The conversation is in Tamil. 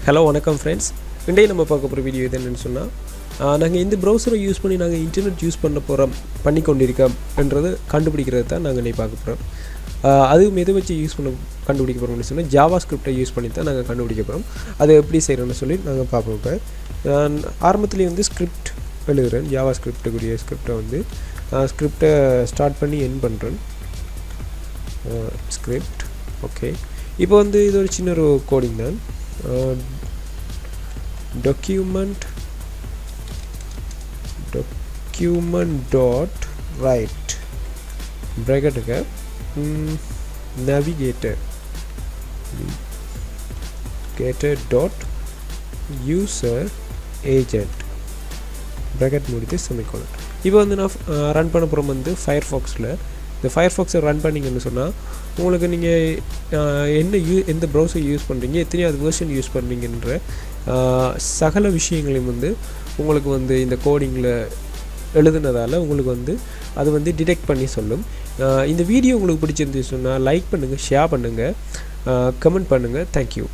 ஹலோ வணக்கம் ஃப்ரெண்ட்ஸ். இன்றைய நம்ம பார்க்க போகிற வீடியோ இது என்னென்னு சொன்னால், நாங்கள் இந்த ப்ரௌசரை யூஸ் பண்ணி நாங்கள் இன்டர்நெட் யூஸ் பண்ணி கொண்டிருக்கோம் என்றது கண்டுபிடிக்கிறது தான் நாங்கள் இன்றைக்கி பார்க்க போகிறோம். அதுவும் எதை வச்சு கண்டுபிடிக்க போகிறோம்னு சொன்னால் ஜாவா ஸ்கிரிப்டை யூஸ் பண்ணி தான் நாங்கள் கண்டுபிடிக்க போகிறோம். அதை எப்படி செய்கிறோன்னு சொல்லி நாங்கள் பார்ப்போம். இப்போ நான் ஆரம்பத்துலேயே வந்து ஸ்கிரிப்ட் எழுதுகிறேன். ஜாவா ஸ்கிரிப்டுக்குரிய ஸ்கிரிப்டை வந்து ஸ்கிரிப்டை ஸ்டார்ட் பண்ணி என் பண்ணுறேன். Script okay. இப்போ வந்து இது ஒரு சின்ன ஒரு கோடிங் தான். document dot write bracket navigator dot user agent bracket மூடிட்டு செமிகோலன். இப்போ வந்து நான் ரன் பண்ண போகிறோம் வந்து ஃபயர்ஃபாக்ஸில். இந்த ஃபயர்ஃபாக்ஸை ரன் பண்ணிங்கன்னு சொன்னால் உங்களுக்கு நீங்கள் எந்த ப்ரௌசர் யூஸ் பண்ணுறீங்க, எத்தனையாவது வெர்ஷன் யூஸ் பண்ணுறீங்கன்ற சகல விஷயங்களையும் வந்து உங்களுக்கு வந்து இந்த கோடிங்கில் எழுதுனதால் உங்களுக்கு வந்து அது வந்து டிடெக்ட் பண்ணி சொல்லும். இந்த வீடியோ உங்களுக்கு பிடிச்சிருந்துச்சு சொன்னால் லைக் பண்ணுங்கள், ஷேர் பண்ணுங்கள், கமெண்ட் பண்ணுங்கள். தேங்க்யூ.